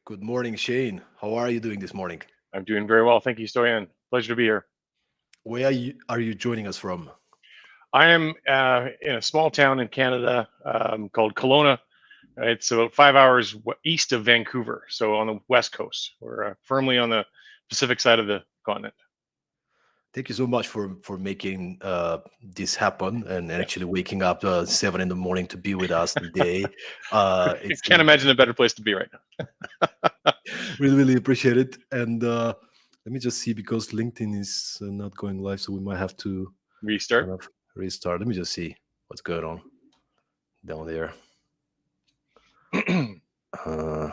Good morning, Shane. How are you doing this morning? I'm doing very well. Thank you, Stoyan. Pleasure to be here. Where are you joining us from? I am in a small town in Canada called Kelowna. It's about 5 hours east of Vancouver, so on the west coast. We're firmly on the Pacific side of the continent. Thank you so much for making this happen and Yeah, actually waking up 7 in the morning to be with us today. I It's can't imagine a better place to be right now. really really appreciate it. And let me just see because LinkedIn is not going live, so we might have to kind Restart. of restart. Let me just see what's going on down there. Uh,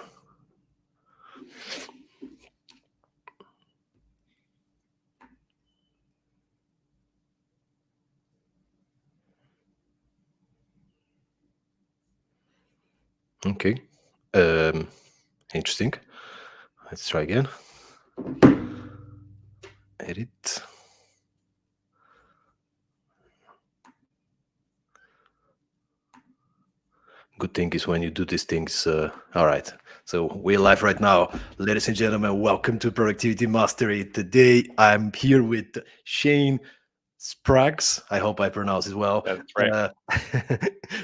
okay. Um, Interesting. Let's try again. Edit. Good thing is when you do these things. All right. So we're live right now. Ladies and gentlemen, welcome to Productivity Mastery. Today I'm here with Shane Spraggs. I hope I pronounce it well. That's right. Uh,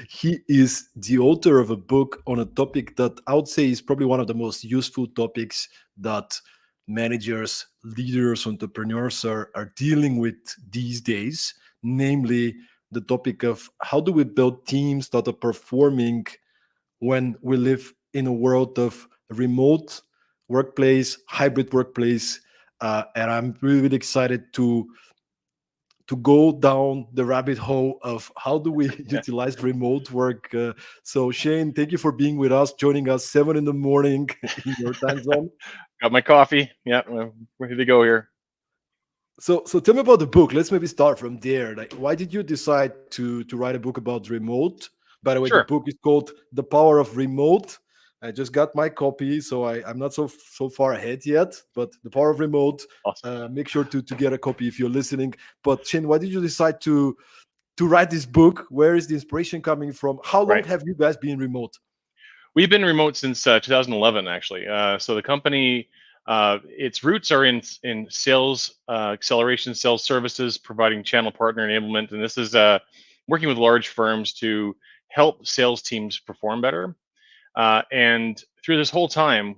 he is the author of a book on a topic that I would say is probably one of the most useful topics that managers, leaders, entrepreneurs are dealing with these days, namely the topic of how do we build teams that are performing when we live in a world of remote workplace, hybrid workplace. And I'm really, really excited to go down the rabbit hole of how do we Yeah. utilize remote work. So Shane, thank you for being with us, joining us 7 in the morning in your time zone. Got my coffee. Yeah, we're ready to go here. So tell me about the book. Let's maybe start from there. Like, why did you decide to write a book about remote? By the way, the Sure. book is called The Power of Remote. I just got my copy, so I'm not so far ahead yet. But The Power of Remote. Awesome. Make sure to get a copy if you're listening. But Shane, why did you decide to write this book? Where is the inspiration coming from? How long Right. have you guys been remote? We've been remote since 2011, actually. So the company, its roots are in sales acceleration, sales services, providing channel partner enablement, and this is working with large firms to help sales teams perform better. And through this whole time,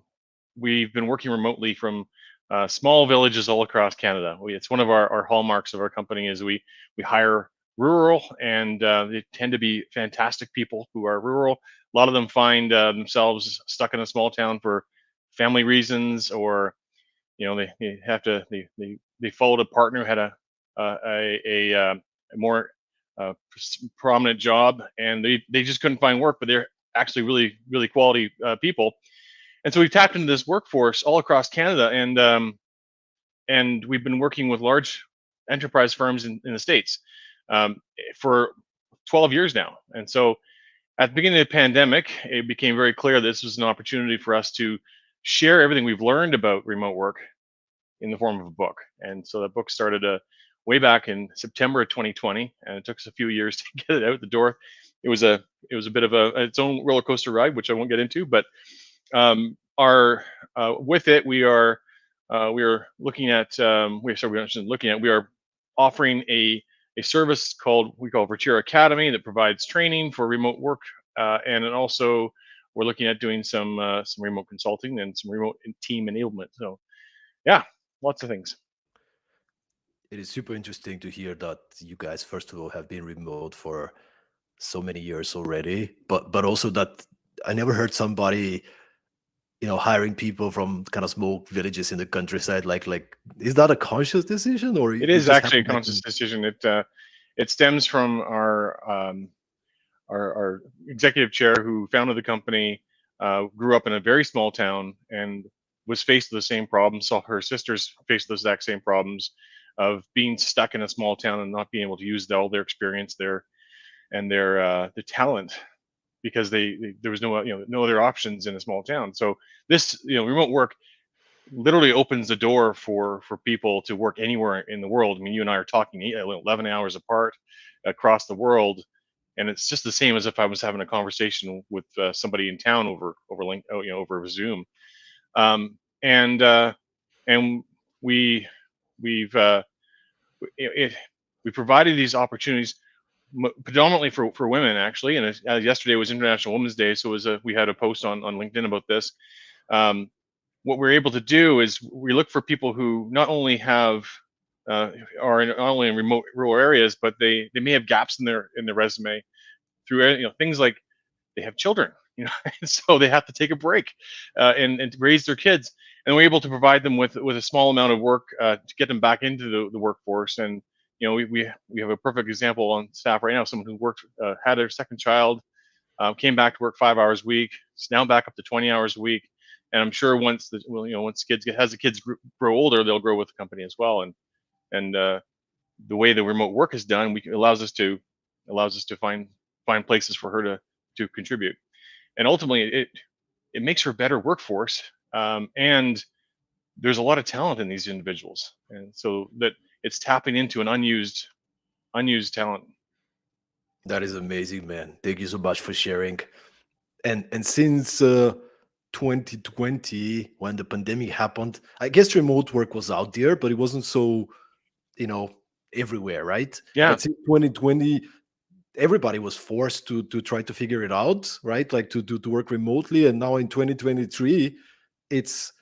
we've been working remotely from small villages all across Canada. It's one of our hallmarks of our company is we hire rural, and they tend to be fantastic people who are rural. A lot of them find themselves stuck in a small town for family reasons, or they have to they followed a partner who had a more prominent job, and they just couldn't find work, but they're actually really quality people. And so we've tapped into this workforce all across Canada, and we've been working with large enterprise firms in the states for 12 years now. And so at the beginning of the pandemic, it became very clear this was an opportunity for us to share everything we've learned about remote work in the form of a book. And so that book started way back in September of 2020, and it took us a few years to get it out the door. It was a bit of its own roller coaster ride, which I won't get into, but our with it we are looking at we are offering a service called we call Virtira Academy that provides training for remote work, and then also we're looking at doing some remote consulting and some remote team enablement. So yeah, lots of things. It is super interesting to hear that you guys, first of all, have been remote for so many years already, but also that I never heard somebody hiring people from kind of small villages in the countryside. Like is that a conscious decision or It it is just actually a happened that conscious decision. It stems from our executive chair who founded the company, grew up in a very small town and was faced with the same problems. Saw her sisters face the exact same problems of being stuck in a small town and not being able to use all their experience there and their talent because there was no other options in a small town. So this remote work literally opens the door for people to work anywhere in the world. I mean, you and I are talking 11 hours apart across the world, and it's just the same as if I was having a conversation with somebody in town over link, over Zoom. And we we've it, we provided these opportunities predominantly for women, actually. And yesterday was International Women's Day, so we had a post on LinkedIn about this. Um, what we're able to do is we look for people who not only have are not only in remote rural areas, but they may have gaps in their resume through things like they have children, and so they have to take a break and raise their kids, and we're able to provide them with a small amount of work to get them back into the workforce. And we have a perfect example on staff right now, someone who worked had their second child, came back to work 5 hours a week. It's now back up to 20 hours a week. And I'm sure once as the kids grow older, they'll grow with the company as well. And the way the remote work is done, allows us to find places for her to contribute. And ultimately, it makes for a better workforce. And there's a lot of talent in these individuals, and so that it's tapping into an unused talent. That is amazing, man. Thank you so much for sharing. And since 2020, when the pandemic happened, I guess remote work was out there, but it wasn't so, you know, everywhere, right? Yeah, But since 2020, everybody was forced to try to figure it out, right? Like to work remotely. And now in 2023, it's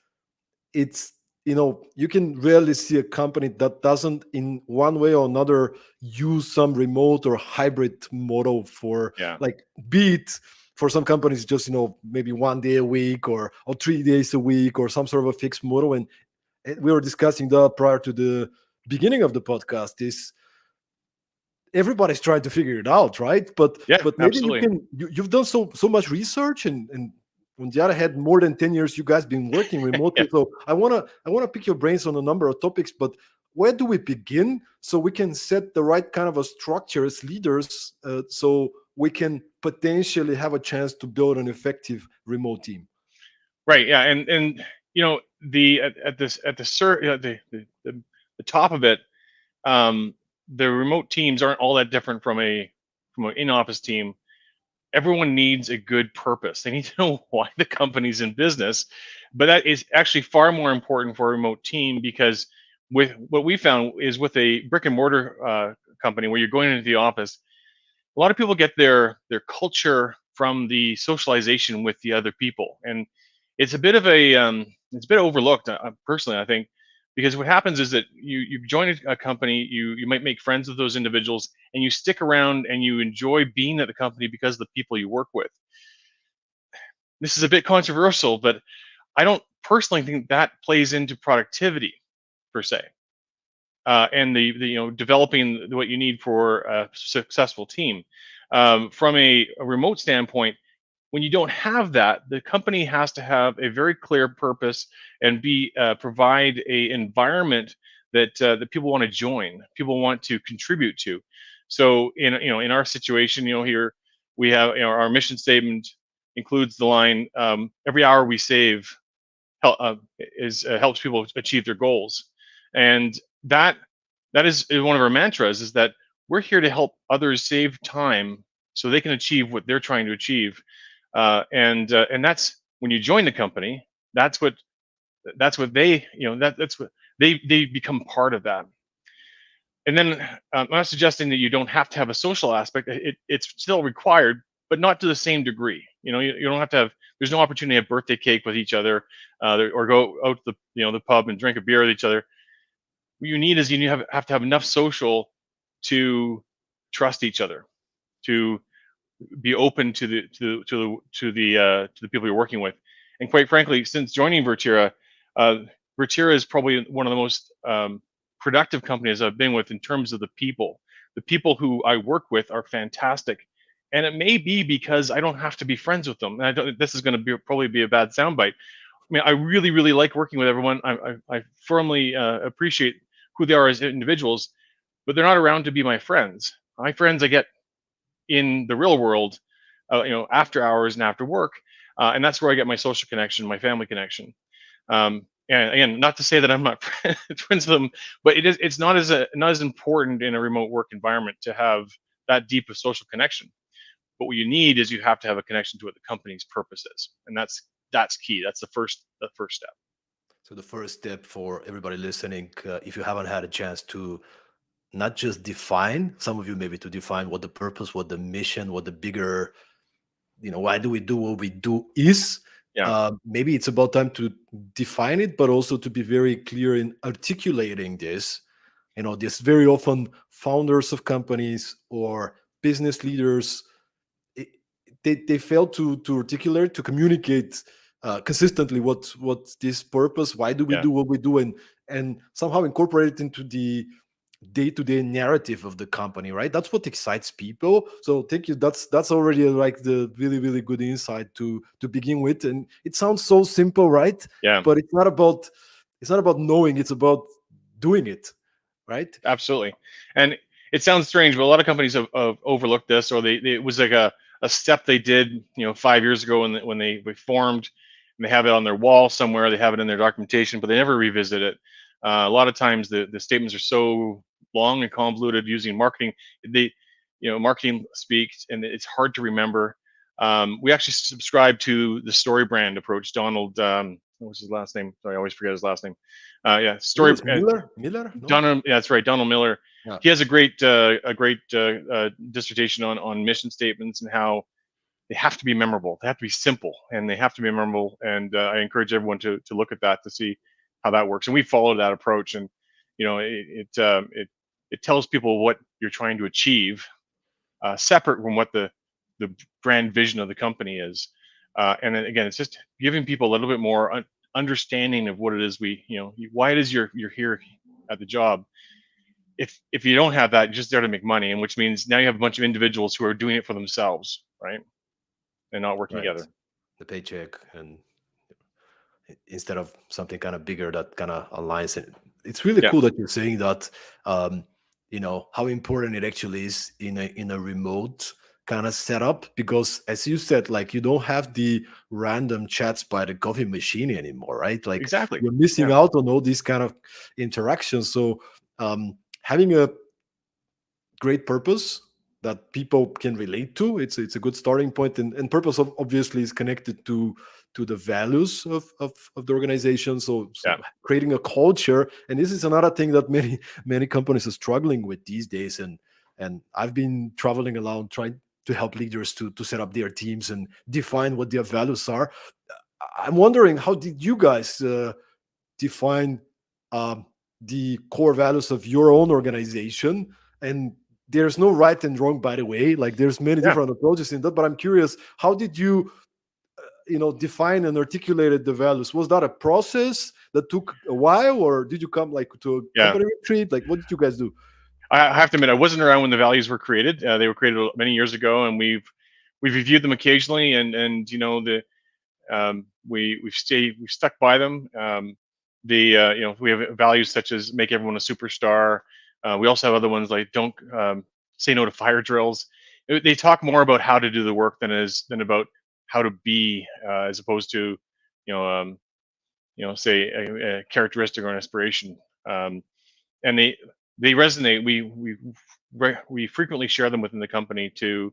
it's you can rarely see a company that doesn't in one way or another use some remote or hybrid model for, yeah, like, beat for some companies just maybe 1 day a week or 3 days a week or some sort of a fixed model. And we were discussing that prior to the beginning of the podcast. Is everybody's trying to figure it out, right? but yeah, but maybe absolutely. you've done so much research, and on the other hand, more than 10 years you guys been working Yeah. remotely. So I want to pick your brains on a number of topics, but where do we begin so we can set the right kind of a structure as leaders, so we can potentially have a chance to build an effective remote team? Right. Yeah. And the at this at the sur the top of it, um, the remote teams aren't all that different from an in-office team. Everyone needs a good purpose. They need to know why the company's in business. But that is actually far more important for a remote team, because with what we found is with a brick and mortar company where you're going into the office, a lot of people get their culture from the socialization with the other people, and it's a bit overlooked, personally, I think, because what happens is that you join a company, you might make friends with those individuals, and you stick around and you enjoy being at the company because of the people you work with. This is a bit controversial, but I don't personally think that plays into productivity per se, and the developing what you need for a successful team. From a remote standpoint, when you don't have that, the company has to have a very clear purpose and be provide a environment that people want to join, people want to contribute to. So in our situation, here we have, our mission statement includes the line, every hour we save helps people achieve their goals. And that is one of our mantras, is that we're here to help others save time so they can achieve what they're trying to achieve. And that's when you join the company, that's what they that's what they become part of that. And then, I'm not suggesting that you don't have to have a social aspect. It's still required, but not to the same degree. You don't have to have. There's no opportunity to have birthday cake with each other, or go out to the pub and drink a beer with each other. What you need is you have to have enough social to trust each other, to be open to the people you're working with. And quite frankly, since joining Virtira, uh, Virtira is probably one of the most productive companies I've been with in terms of the people. The people who I work with are fantastic, and it may be because I don't have to be friends with them. And I don't. This is going to probably be a bad soundbite. I mean, I really, really like working with everyone. I firmly appreciate who they are as individuals, but they're not around to be my friends. My friends I get in the real world, after hours and after work, and that's where I get my social connection, my family connection. And again, not to say that I'm not friends with them, but it's not as important in a remote work environment to have that deep of social connection. But what you need is you have to have a connection to what the company's purpose is, and that's key. That's the first the first step. So the first step for everybody listening, if you haven't had a chance to not just define, some of you maybe to define what the purpose, what the mission, what the bigger, why do we do what we do is, Yeah, maybe it's about time to define it, but also to be very clear in articulating this. This very often founders of companies or business leaders, it, they fail to articulate, to communicate consistently what this purpose, why do we yeah, do what we do, and somehow incorporate it into the day-to-day narrative of the company, right? That's what excites people. So thank you. That's already like the really really good insight to begin with. And it sounds so simple, right? yeah. But it's not about knowing, it's about doing it, right? Absolutely. And it sounds strange, but a lot of companies have overlooked this, or it was like a step they did, 5 years ago when they formed, and they have it on their wall somewhere, they have it in their documentation, but they never revisit it. A lot of times the statements are so long and convoluted using marketing. They, marketing speaks, and it's hard to remember. We actually subscribe to the story brand approach. Donald, what was his last name? Sorry, I always forget his last name. Yeah, It story. was Miller, no? Donald, yeah, that's right, Donald Miller. Yeah. He has a great dissertation on mission statements and how they have to be memorable, they have to be simple, and they have to be memorable. And I encourage everyone to look at that to see how that works. And we follow that approach, and it tells people what you're trying to achieve, separate from what the grand vision of the company is. And then again, it's just giving people a little bit more understanding of what it is why it is you're here at the job. If you don't have that, you're just there to make money, and which means now you have a bunch of individuals who are doing it for themselves, right, and not working Right. together. The paycheck, and instead of something kind of bigger that kind of aligns it. It's really Yeah, cool that you're saying that, how important it actually is in a remote kind of setup, because as you said, like, you don't have the random chats by the coffee machine anymore, right? Like, exactly. you're missing Yeah, out on all these kind of interactions. So having a great purpose that people can relate to, it's a good starting point. And purpose obviously is connected to the values of the organization. So yeah, creating a culture, and this is another thing that many companies are struggling with these days. And I've been traveling around trying to help leaders to set up their teams and define what their values are. I'm wondering, how did you guys define um, the core values of your own organization? And there's no right and wrong, by the way. Like, there's many yeah, different approaches in that, but I'm curious, how did you define and articulated the values? Was that a process that took a while, or did you come like to a yeah. company retreat? Like, what did you guys do? I have to admit, I wasn't around when the values were created. They were created many years ago, and we've reviewed them occasionally, and the we've stuck by them. We have values such as make everyone a superstar. We also have other ones like don't say no to fire drills. They talk more about how to do the work than about how to be, as opposed to say a characteristic or an aspiration. And they resonate. We frequently share them within the company to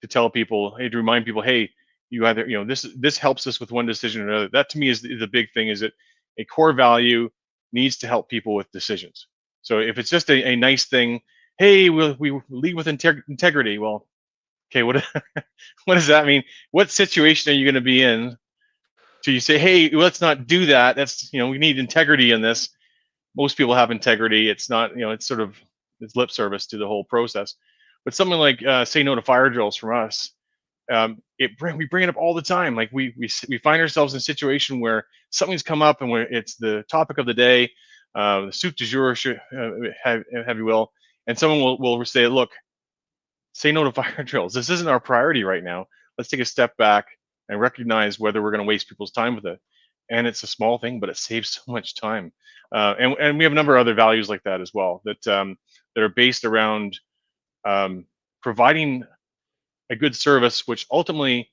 tell people, hey, to remind people, hey, you either this helps us with one decision or another. That to me is the big thing, is that a core value needs to help people with decisions. So if it's just a nice thing, hey, we lead with integrity. Well, okay, what what does that mean? What situation are you going to be in? So you say, hey, let's not do that. That's we need integrity in this. Most people have integrity. It's not, it's sort of, it's lip service to the whole process. But something like say no to fire drills from us, we bring it up all the time. Like we find ourselves in a situation where something's come up, and where it's the topic of the day, the soup du jour, have you will, and someone will say, look, say no to fire drills. This isn't our priority right now. Let's take a step back and recognize whether we're going to waste people's time with it. And it's a small thing, but it saves so much time. And we have a number of other values like that as well, that are based around providing a good service, which ultimately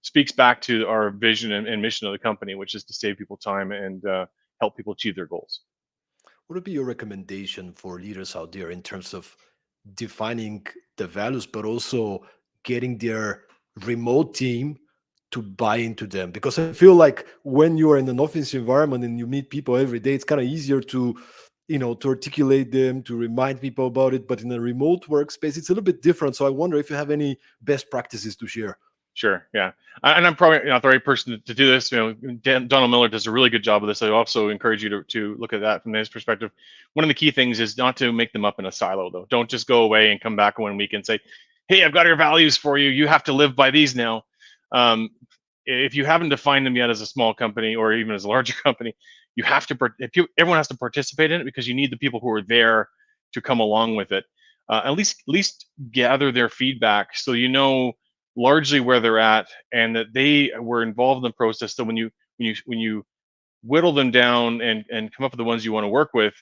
speaks back to our vision and mission of the company, which is to save people time and help people achieve their goals. What would be your recommendation for leaders out there in terms of defining the values, but also getting their remote team to buy into them? Because I feel like when you are in an office environment and you meet people every day, it's kind of easier to, to articulate them, to remind people about it. But in a remote workspace, it's a little bit different. So I wonder if you have any best practices to share. Sure. Yeah. And I'm probably not the right person to do this. Donald Miller does a really good job of this. I also encourage you to look at that from his perspective. One of the key things is not to make them up in a silo, though. Don't just go away and come back 1 week and say, "Hey, I've got your values for you. You have to live by these now." Um, if you haven't defined them yet as a small company or even as a larger company, you have to. Everyone has to participate in it because you need the people who are there to come along with it. At least gather their feedback so you know largely where they're at and that they were involved in the process. So when you whittle them down and come up with the ones you want to work with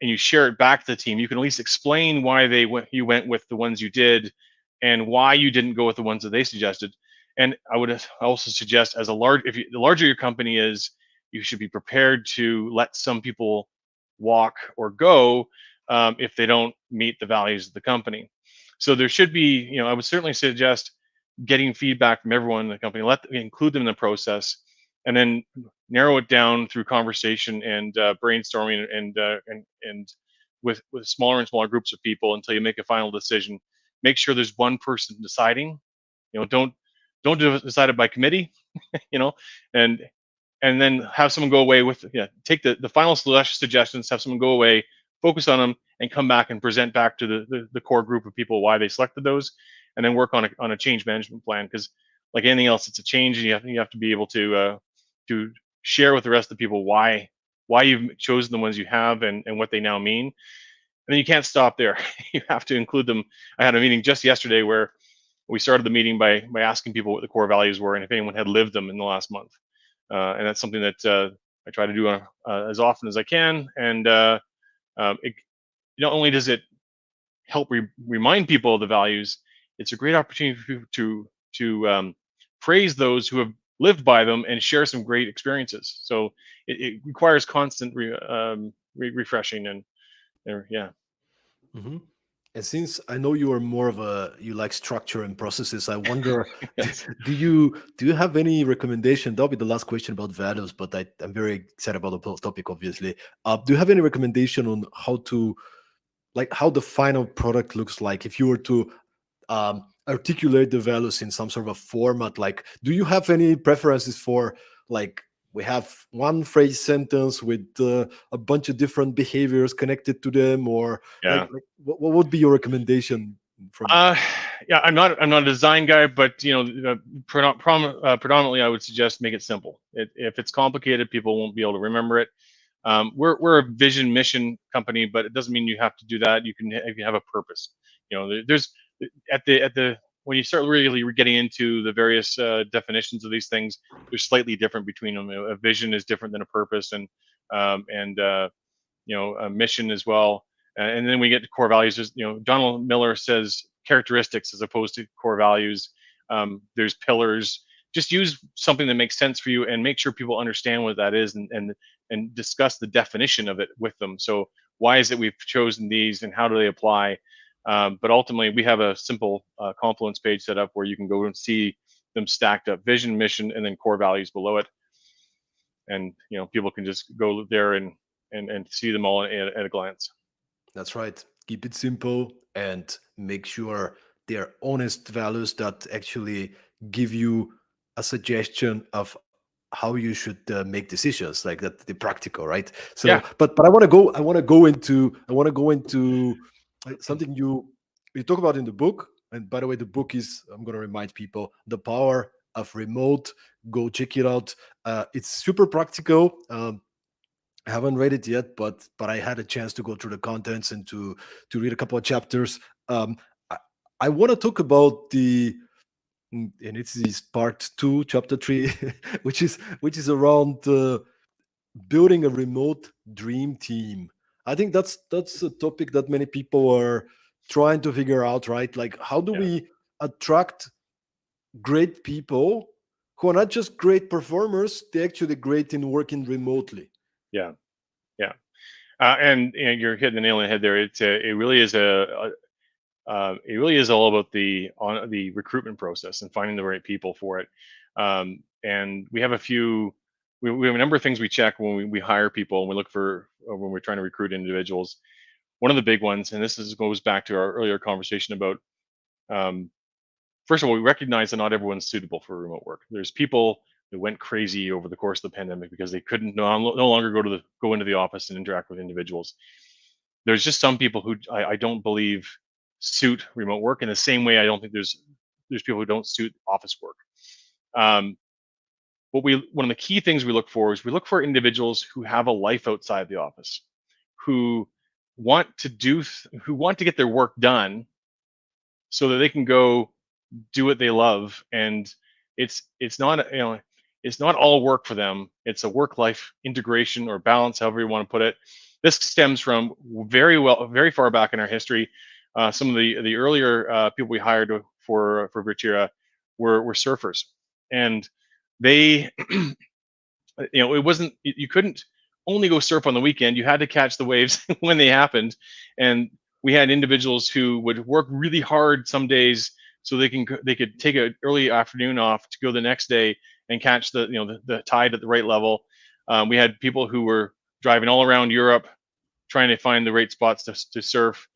and you share it back to the team, you can at least explain why you went with the ones you did and why you didn't go with the ones that they suggested. And I would also suggest, the larger your company is, you should be prepared to let some people walk or go if they don't meet the values of the company. So there should be, I would certainly suggest getting feedback from everyone in the company, include them in the process, and then narrow it down through conversation and brainstorming and with smaller and smaller groups of people until you make a final decision. Make sure there's one person deciding. Don't decide it by committee. You know, and and then have someone go away with, take the final suggestions, have someone go away, focus on them, and come back and present back to the core group of people why they selected those, and then work on a change management plan. Because like anything else, it's a change, and you have to be able to share with the rest of the people why you've chosen the ones you have and what they now mean. And then you can't stop there. You have to include them. I had a meeting just yesterday where we started the meeting by asking people what the core values were and if anyone had lived them in the last month. And that's something that I try to do as often as I can. And it, not only does it help remind people of the values, it's a great opportunity for people to praise those who have lived by them and share some great experiences. So it requires constant refreshing yeah. Mhm. And since I know you are more of you like structure and processes, I wonder, do, Yes. do you have any recommendation? That'll be the last question about values, but I'm very excited about the topic, obviously. Do you have any recommendation on how the final product looks like if you were to articulate the values in some sort of format? Like, do you have any preferences for, like, we have one phrase sentence with a bunch of different behaviors connected to them, or Yeah. what would be your recommendation from? Uh, yeah, I'm not a design guy, but predominantly I would suggest make it simple. If it's complicated, people won't be able to remember it. We're a vision mission company, but it doesn't mean you have to do that. If you have a purpose. There's at the when you start really getting into the various definitions of these things, they're slightly different between them. A vision is different than a purpose, and a mission as well. And then we get to core values. Donald Miller says characteristics as opposed to core values. There's pillars. Just use something that makes sense for you and make sure people understand what that is, and discuss the definition of it with them. So why is it we've chosen these and how do they apply? But ultimately, we have a simple Confluence page set up where you can go and see them stacked up: vision, mission, and then core values below it. And people can just go there and see them all at a glance. That's right. Keep it simple and make sure they're honest values that actually give you a suggestion of how you should make decisions, like that, the practical, right? So, Yeah. but I want to go into something you talk about in the book. And by the way, the book is, I'm going to remind people, The Power of Remote. Go check it out. It's super practical. I haven't read it yet, but I had a chance to go through the contents and to read a couple of chapters. Um, I, I want to talk about and it's this part two, chapter three, which is around building a remote dream team. I think that's a topic that many people are trying to figure out, right? Like, how do Yeah. we attract great people who are not just great performers, they're actually great in working remotely. Yeah. Yeah. And you're hitting the nail on the head there. It really is all about the recruitment process and finding the right people for it. And we have a few. We have a number of things we check when we hire people and we look for when we're trying to recruit individuals. One of the big ones, and goes back to our earlier conversation about um, first of all, we recognize that not everyone's suitable for remote work. There's people that went crazy over the course of the pandemic because they couldn't no longer go into the office and interact with individuals. There's just some people who I don't believe suit remote work in the same way I don't think there's people who don't suit office work. Um, what we One of the key things we look for is we look for individuals who have a life outside the office, who who want to get their work done so that they can go do what they love. And it's not it's not all work for them. It's a work life integration or balance, however you want to put it. This stems from very far back in our history. Some of the earlier people we hired for Virtira were surfers, and they it wasn't you couldn't only go surf on the weekend. You had to catch the waves when they happened. And we had individuals who would work really hard some days so they could take an early afternoon off to go the next day and catch the tide at the right level. We had people who were driving all around Europe trying to find the right spots to surf.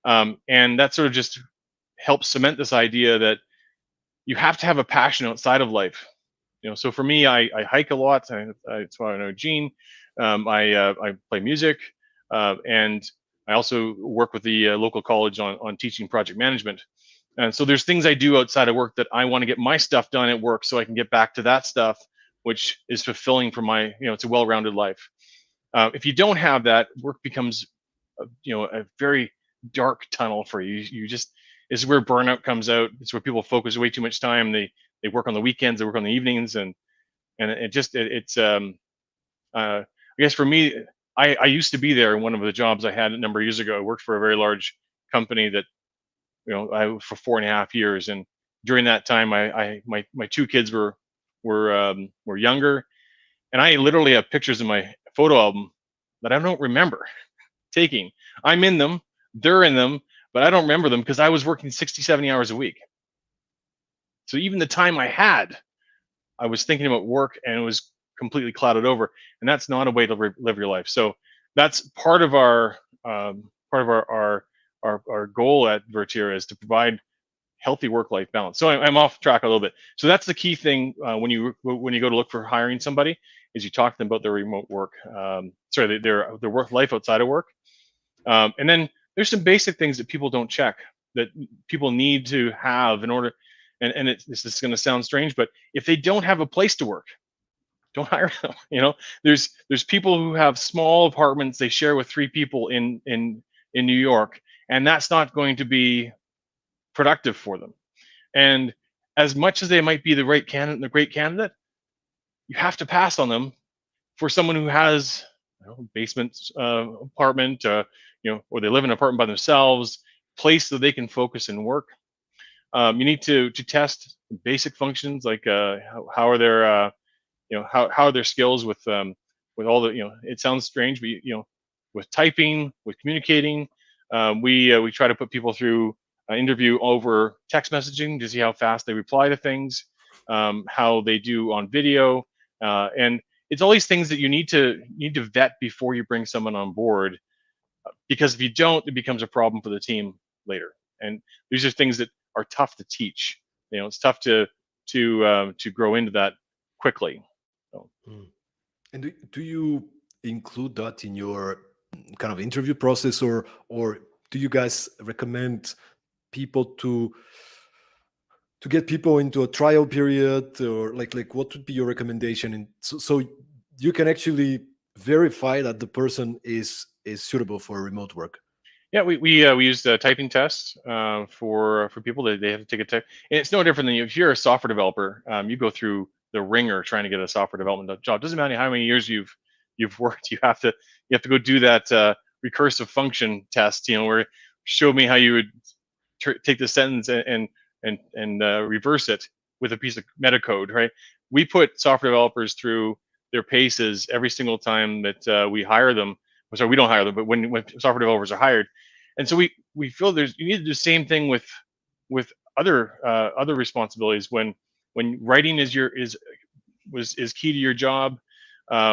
And that sort of just helps cement this idea that you have to have a passion outside of life. So for me, I hike a lot. That's why I know Gene. I play music, and I also work with the local college on teaching project management. And so there's things I do outside of work that I want to get my stuff done at work so I can get back to that stuff, which is fulfilling for it's a well-rounded life. If you don't have that, work becomes a very dark tunnel for you. You just This is where burnout comes out. It's where people focus way too much time. They work on the weekends, they work on the evenings, and it's I guess for me, I used to be there in one of the jobs I had a number of years ago. I worked for a very large company that I for 4.5 years, and during that time, my two kids were younger, and I literally have pictures in my photo album that I don't remember taking. I'm in them, they're in them, but I don't remember them because I was working 60, 70 hours a week. So even the time I had, I was thinking about work and it was completely clouded over. And that's not a way to live your life. So that's part of our goal at Virtira is to provide healthy work-life balance. So I'm off track a little bit. So that's the key thing when you go to look for hiring somebody is you talk to them about their remote work, their work life outside of work. And then there's some basic things that people don't check that people need to have in order. And this is going to sound strange, but if they don't have a place to work, don't hire them. There's people who have small apartments they share with three people in New York, and that's not going to be productive for them. And as much as they might be the right candidate, the great candidate, you have to pass on them for someone who has basement apartment, or they live in an apartment by themselves, place so they can focus and work. You need to test basic functions like how are their how are their skills with all the it sounds strange, but with typing, with communicating. We try to put people through an interview over text messaging to see how fast they reply to things, how they do on video, and it's all these things that you need to vet before you bring someone on board, because if you don't, it becomes a problem for the team later. And these are things that are tough to teach. It's tough to grow into that quickly. So, Mm. And do you include that in your kind of interview process, or do you guys recommend people to get people into a trial period, or like what would be your recommendation? And so you can actually verify that the person is suitable for remote work. yeah, we used typing tests for people that they have to take a test. And it's no different than if you're a software developer. You go through the ringer trying to get a software development job. Doesn't matter how many years you've worked. You have to go do that recursive function test. Where show me how you would take the sentence and reverse it with a piece of metacode, right? We put software developers through their paces every single time that we hire them. Sorry, we don't hire them, but when software developers are hired. And so we feel you need to do the same thing with other responsibilities when when writing is key to your job,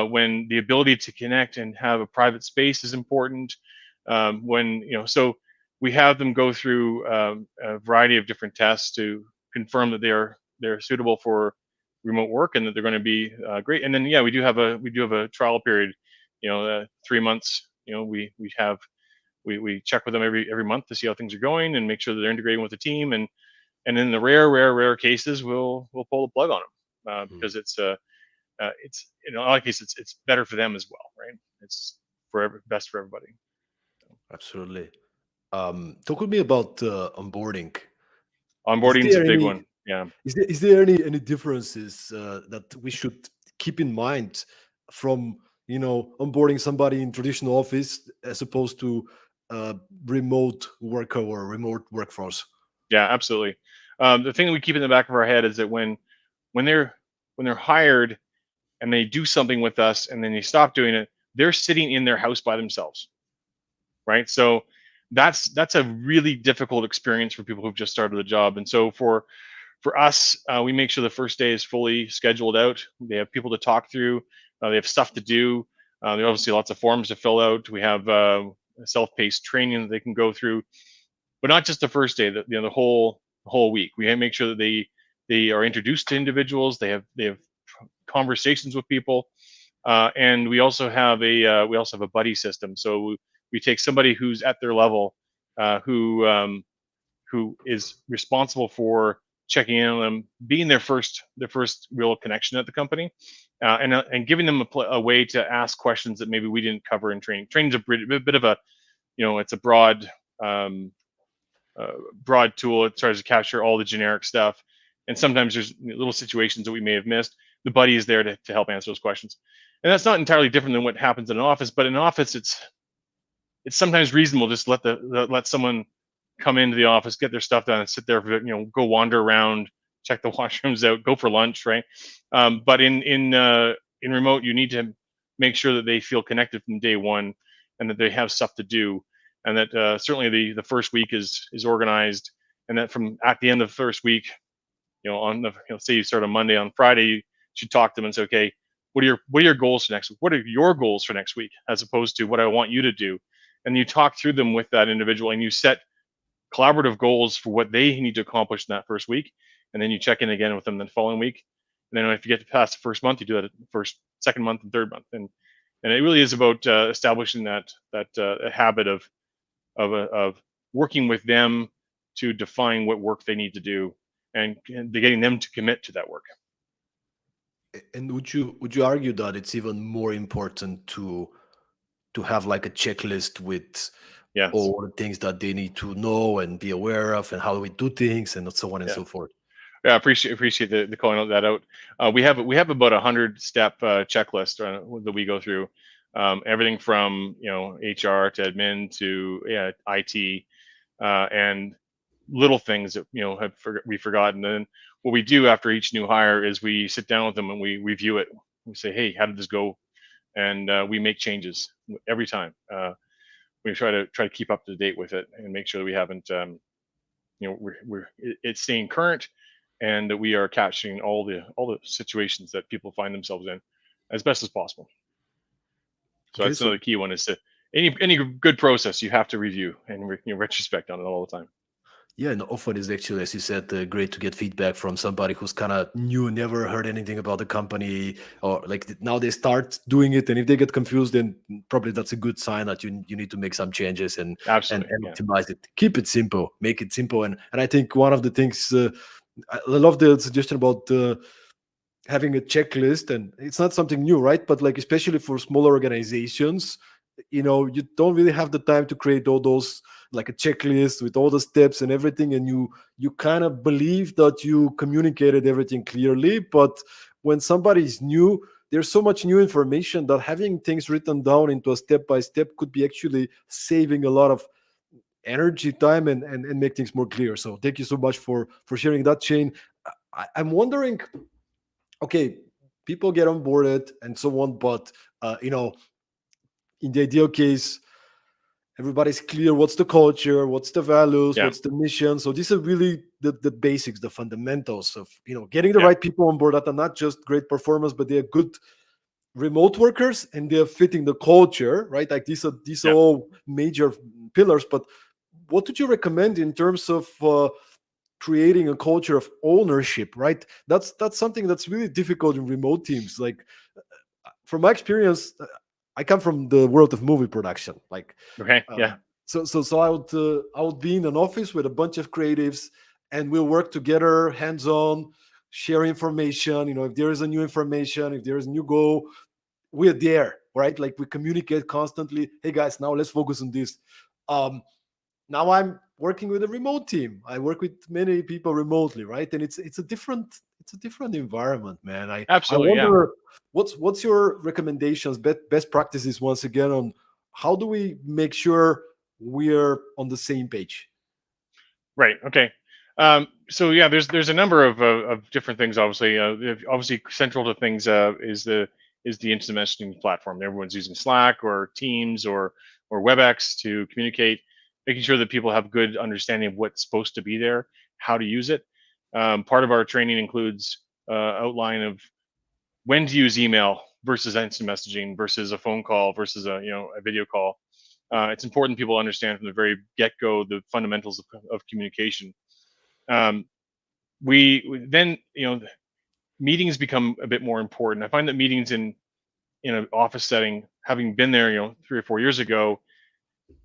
when the ability to connect and have a private space is important, when so we have them go through a variety of different tests to confirm that they're suitable for remote work and that they're going to be great. And then yeah, we do have a trial period, 3 months. We check with them every month to see how things are going and make sure that they're integrating with the team. And in the rare cases, we'll pull the plug on them because it's in a lot of cases it's better for them as well, right? It's best for everybody. Absolutely. Talk with me about onboarding. Is Onboarding is a there big any one. Yeah. is there any differences that we should keep in mind from onboarding somebody in traditional office as opposed to uh, remote worker or remote workforce? Yeah, absolutely. The thing that we keep in the back of our head is that when they're when they're hired and they do something with us and then they stop doing it, they're sitting in their house by themselves, right? So that's a really difficult experience for people who've just started the job. And so for us, we make sure the first day is fully scheduled out. They have people to talk through. They have stuff to do. There are obviously lots of forms to fill out. We have self-paced training that they can go through, but not just the first day. The whole week. We make sure that they are introduced to individuals. They have conversations with people, and we also have a buddy system. So we take somebody who's at their level, who is responsible for checking in on them, being their first real connection at the company, and giving them a way to ask questions that maybe we didn't cover in training. Training's a bit of a it's a um, broad tool. It tries to capture all the generic stuff, and sometimes there's little situations that we may have missed. The buddy is there to help answer those questions, and that's not entirely different than what happens in an office. But in an office, it's sometimes reasonable just let someone come into the office, get their stuff done, and sit there for go wander around, check the washrooms out, go for lunch, right? But in remote, you need to make sure that they feel connected from day one, and that they have stuff to do, and that certainly the first week is organized, and that from at the end of the first week, on the say you start on Monday, on Friday you should talk to them and say, okay, what are your goals for next week? What are your goals for next week, as opposed to what I want you to do? And you talk through them with that individual, and you set collaborative goals for what they need to accomplish in that first week, and then you check in again with them the following week. And then if you get to past the first month, you do that the first, second month, and third month. And it really is about establishing that habit of working with them to define what work they need to do, and getting them to commit to that work. And would you argue that it's even more important to have like a checklist with Yes. all the things that they need to know and be aware of and how we do things and so on and Yeah. so forth? Yeah, appreciate the calling that out. We have about 100 step checklist that we go through, everything from HR to admin to IT, and little things that we've forgotten. And what we do after each new hire is we sit down with them and we review it. We say, hey, how did this go? And we make changes every time. We try to keep up to date with it and make sure that we haven't it's staying current, and that we are capturing all the situations that people find themselves in as best as possible. So Okay, that's so another key one, is to any good process you have to review and retrospect on it all the time. yeah, and often it's actually, as you said, great to get feedback from somebody who's kind of new, never heard anything about the company, or like now they start doing it, and if they get confused, then probably that's a good sign that you need to make some changes and Absolutely, and yeah. optimize it. Keep it simple, make it simple, and I think one of the things I love the suggestion about having a checklist, and it's not something new, right? But like especially for smaller organizations, you don't really have the time to create all those, like a checklist with all the steps and everything, and you kind of believe that you communicated everything clearly, but when somebody is new, there's so much new information that having things written down into a step by step could be actually saving a lot of energy, time, and make things more clear. So thank you so much for sharing that, Shane. I'm wondering, okay, people get onboarded and so on, but in the ideal case, everybody's clear what's the culture, what's the values, Yeah. what's the mission. So these are really the basics, the fundamentals of getting the Yeah. right people on board that are not just great performers, but they're good remote workers and they're fitting the culture, right? Like these are Yeah. all major pillars. But what would you recommend in terms of creating a culture of ownership, right? That's something that's really difficult in remote teams. Like from my experience, I come from the world of movie production. Like, Okay. Yeah. um, so I would be in an office with a bunch of creatives, and we'll work together, hands on, share information. If there is a new information, if there is a new goal, we're there, right? Like we communicate constantly. Hey guys, now let's focus on this. Um, Now I'm working with a remote team. I work with many people remotely, right? And it's a different environment, man. I Absolutely. Yeah. wonder what's your recommendations, best practices once again on how do we make sure we're on the same page? Right. Okay. So yeah, there's a number of different things. Obviously, obviously central to things is the instant messaging platform. Everyone's using Slack or Teams or WebEx to communicate, making sure that people have good understanding of what's supposed to be there, how to use it. Part of our training includes outline of when to use email versus instant messaging versus a phone call versus a video call. It's important people understand from the very get-go the fundamentals of communication. um, we then meetings become a bit more important. I find that meetings in an office setting, having been there 3 or 4 years ago,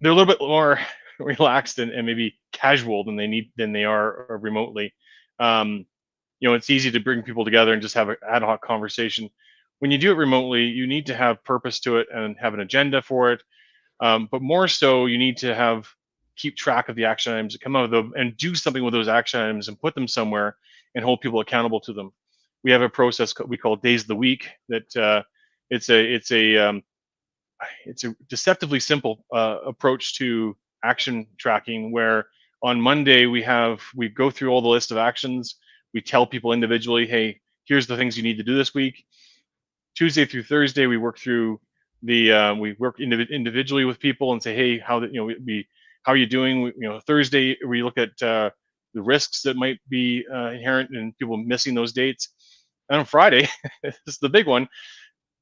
they're a little bit more relaxed and maybe casual than they are remotely. um, it's easy to bring people together and just have an ad hoc conversation. When you do it remotely, you need to have purpose to it and have an agenda for it. But more so, you need to keep track of the action items that come out of them and do something with those action items and put them somewhere and hold people accountable to them. We have a process we call days of the week that it's a it's a it's a deceptively simple approach to action tracking, where on Monday we go through all the list of actions. We tell people individually, hey, here's the things you need to do this week. Tuesday through Thursday, we work through we work individually with people and say, hey, how are you doing? Thursday we look at the risks that might be inherent in people missing those dates. And on Friday, this is the big one.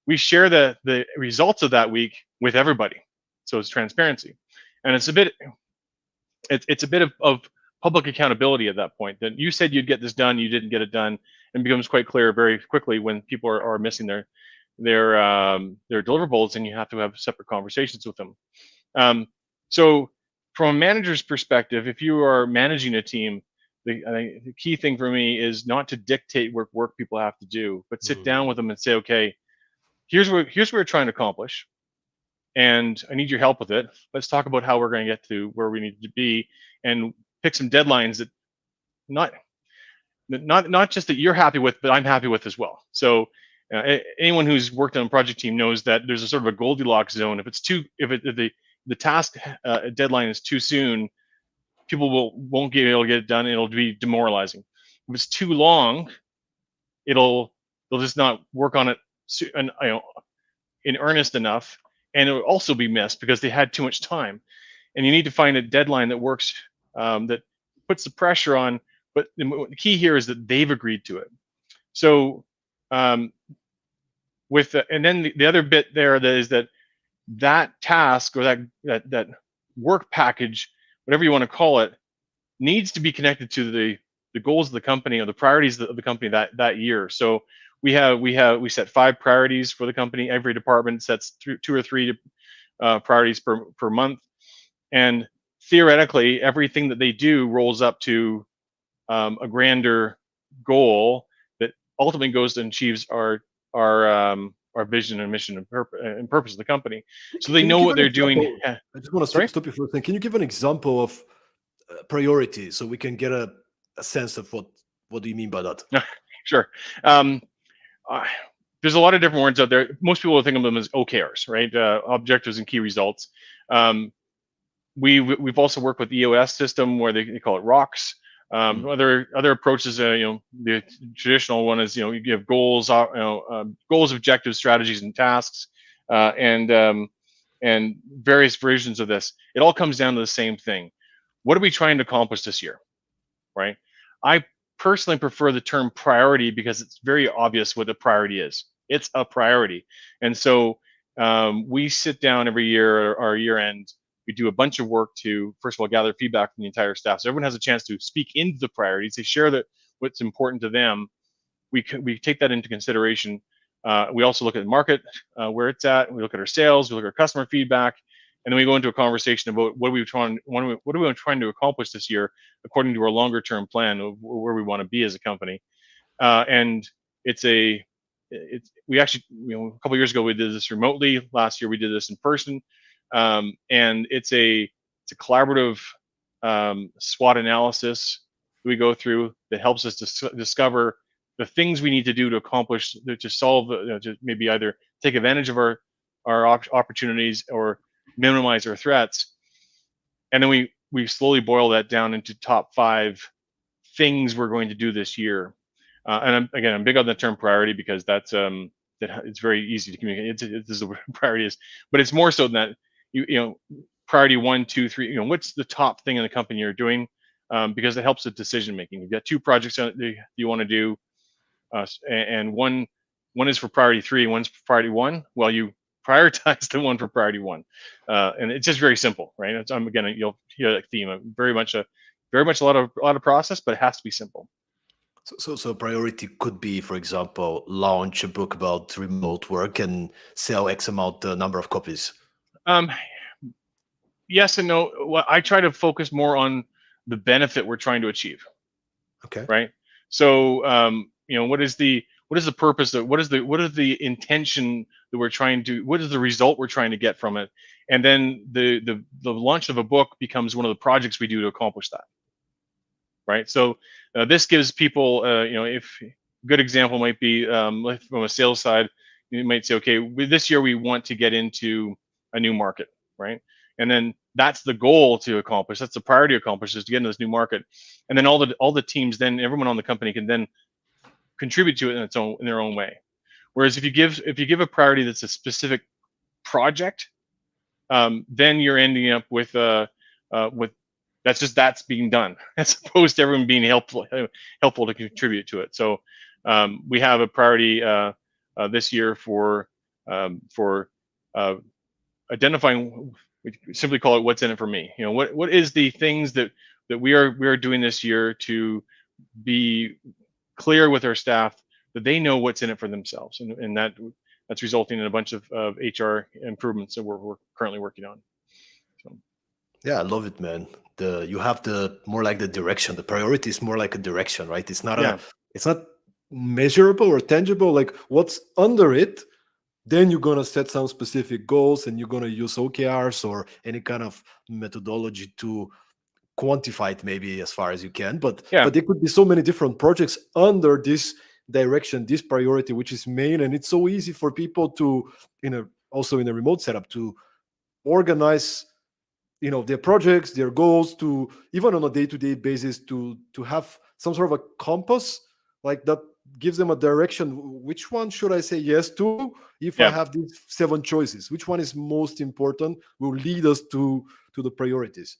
We share the results of that week with everybody, so it's transparency, and it's a bit of public accountability at that point. That you said you'd get this done, you didn't get it done, and it becomes quite clear very quickly when people are missing their deliverables, and you have to have separate conversations with them. So, from a manager's perspective, if you are managing a team, I think the key thing for me is not to dictate what work people have to do, but sit down Mhm. with them and say, okay, here's what we're trying to accomplish, and I need your help with it. Let's talk about how we're going to get to where we need to be, and pick some deadlines that not not just that you're happy with, but I'm happy with as well. So anyone who's worked on a project team knows that there's a sort of a Goldilocks zone. If the task deadline is too soon, people won't be able to get it done. It'll be demoralizing. If it's too long, they'll just not work on it and in earnest enough, and it will also be missed because they had too much time. And you need to find a deadline that works, that puts the pressure on. But the key here is that they've agreed to it. So, um, and then the other bit there that is that task or that work package, whatever you want to call it, needs to be connected to the goals of the company or the priorities of the company that year. So we set 5 priorities for the company. Every department sets 2 or 3 priorities per month, and theoretically, everything that they do rolls up to a grander goal that ultimately goes and achieves our vision and mission and purpose of the company. So they Can you know give what an they're doing. example? I just want to Sorry. stop you for a second. Can you give an example of priority so we can get a sense of what do you mean by that? Sure. Um, uh, there's a lot of different words out there. Most people will think of them as OKRs, right? Objectives and key results. Um, we've also worked with EOS system where they call it rocks. Mm. Other approaches, the traditional one is you have goals, goals, objectives, strategies, and tasks, and and various versions of this. It all comes down to the same thing. What are we trying to accomplish this year, right? I personally prefer the term priority because it's very obvious what the priority is. It's a priority. And so we sit down every year, our year end, we do a bunch of work to, first of all, gather feedback from the entire staff. So everyone has a chance to speak into the priorities. They share that what's important to them. We take that into consideration. We also look at the market, where it's at. We look at our sales. We look at our customer feedback, and then we go into a conversation about what are we trying to accomplish this year, according to our longer term plan of where we want to be as a company. And it's a it's we actually, a couple of years ago we did this remotely. Last year we did this in person, and it's a collaborative SWOT analysis we go through that helps us to discover the things we need to do to accomplish, to solve, to maybe either take advantage of our opportunities or minimize our threats. And then we slowly boil that down into top 5 things we're going to do this year. And I'm big on the term priority because that's that it's very easy to communicate. This is the priority is, but it's more so than that. Priority 1, 2, 3. What's the top thing in the company you're doing? Because it helps with decision making. You've got 2 projects that you want to do, and one is for priority 3, one's for priority 1. Well, you prioritize the one for priority 1, and it's just very simple, right? Again, you'll hear that theme. Very much a lot of process, but it has to be simple. So priority could be, for example, launch a book about remote work and sell X amount number of copies. Um, yes and no. Well, I try to focus more on the benefit we're trying to achieve. Okay. Right. So, what is the purpose of, what is the intention that we're trying to, what is the result we're trying to get from it? And then the launch of a book becomes one of the projects we do to accomplish that. Right. So this gives people, if a good example might be, like from a sales side, you might say, okay, this year we want to get into a new market, right? And then that's the goal to accomplish. That's the priority to accomplish, is to get into this new market. And then all the teams, then everyone on the company can then contribute to it in their own way. Whereas if you give a priority that's a specific project, then you're ending up with that's being done, as opposed to everyone being helpful to contribute to it. So we have a priority this year for identifying. We simply call it "What's in it for me." What is the things that we are doing this year to be clear with our staff that they know what's in it for themselves, and that's resulting in a bunch of HR improvements that we're currently working on. So. Yeah, I love it, man. You have the more like the direction. The priority is more like a direction, right? It's not it's not measurable or tangible. Like what's under it, then you're gonna set some specific goals, and you're gonna use OKRs or any kind of methodology to quantify it, maybe as far as you can. But there could be so many different projects under this direction, this priority, which is main, and it's so easy for people to, also in a remote setup, to organize their projects, their goals, to even on a day-to-day basis to have some sort of a compass like that gives them a direction. Which one should I say yes to if I have these 7 choices? Which one is most important, will lead us to the priorities?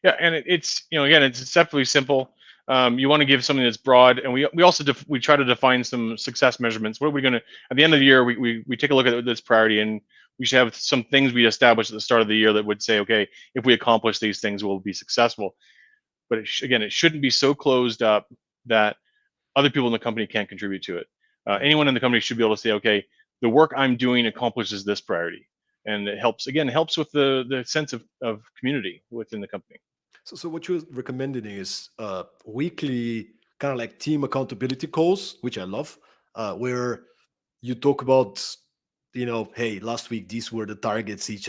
Yeah, and it's again, it's deceptively simple. You want to give something that's broad, and we also we try to define some success measurements. What are we going to, at the end of the year, we take a look at this priority, and we should have some things we establish at the start of the year that would say, okay, if we accomplish these things, we'll be successful. But again, it shouldn't be so closed up that other people in the company can't contribute to it. Anyone in the company should be able to say, okay, the work I'm doing accomplishes this priority, and it helps with the sense of community within the company. So what you're recommending is weekly kind of like team accountability calls, which I love, where you talk about, hey, last week these were the targets each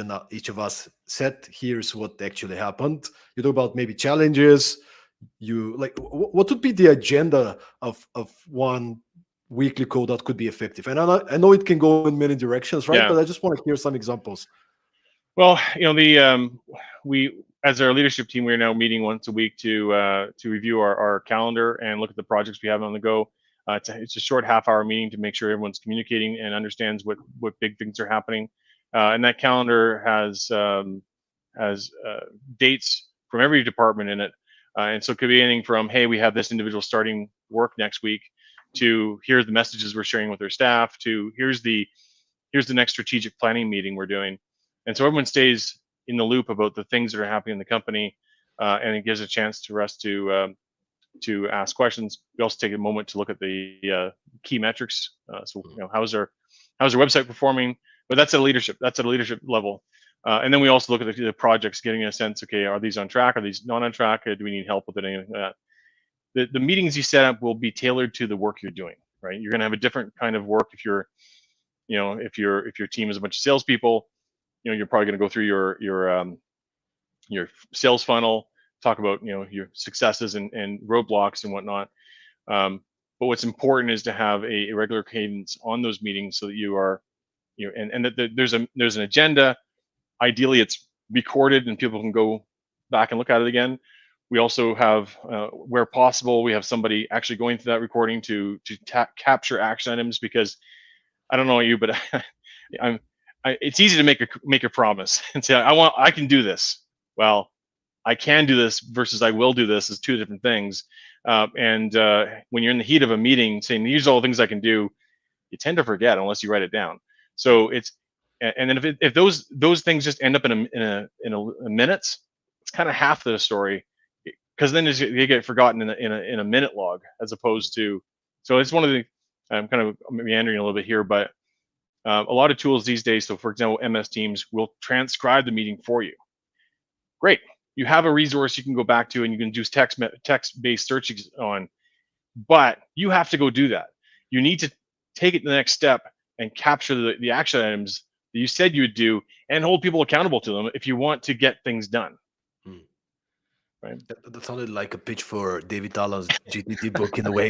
of us set. Here's what actually happened. You talk about maybe challenges. You like what would be the agenda of one weekly call that could be effective? And I know it can go in many directions, right? But I just want to hear some examples. Well, we, as our leadership team, we are now meeting once a week to review our calendar and look at the projects we have on the go. It's a short half-hour meeting to make sure everyone's communicating and understands what big things are happening. and that calendar has dates from every department in it. And so it could be anything from, hey, we have this individual starting work next week, to here's the messages we're sharing with our staff, to here's the next strategic planning meeting we're doing. And so everyone stays in the loop about the things that are happening in the company, and it gives a chance to us to ask questions. We also take a moment to look at the key metrics. So how's our website performing? But that's at a leadership level. And then we also look at the projects, getting a sense, okay, are these on track? Are these not on track? Do we need help with it? Anything like that? The meetings you set up will be tailored to the work you're doing, right? You're going to have a different kind of work if you're, if your team is a bunch of salespeople, you're probably going to go through your sales funnel, talk about your successes and roadblocks and whatnot. But what's important is to have a regular cadence on those meetings, so that you are, and that there's an agenda. Ideally, it's recorded and people can go back and look at it again. We also have, where possible, we have somebody actually going through that recording to capture action items, because I don't know you, but it's easy to make a promise and say, I can do this. Well, I can do this versus I will do this is two different things. And when you're in the heat of a meeting saying, these are all the things I can do, you tend to forget unless you write it down. So and then if those things just end up in a minutes, it's kind of half the story, because then they get forgotten in a minute log, as opposed to. So it's one of the, I'm kind of meandering a little bit here, but a lot of tools these days. So for example, MS Teams will transcribe the meeting for you. Great. You have a resource you can go back to, and you can do text-based searches on, but you have to go do that. You need to take it to the next step and capture the action items that you said you would do, and hold people accountable to them if you want to get things done. Right. That sounded like a pitch for David Allen's GTT book in a way,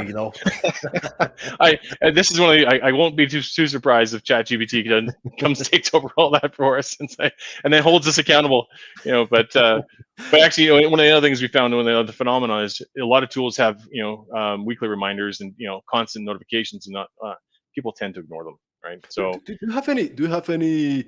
This is one of I won't be too surprised if ChatGPT comes and takes over all that for us and then holds us accountable. But actually, one of the other things we found, one of the phenomena, is a lot of tools have weekly reminders and constant notifications, and not people tend to ignore them. Right. So do you have any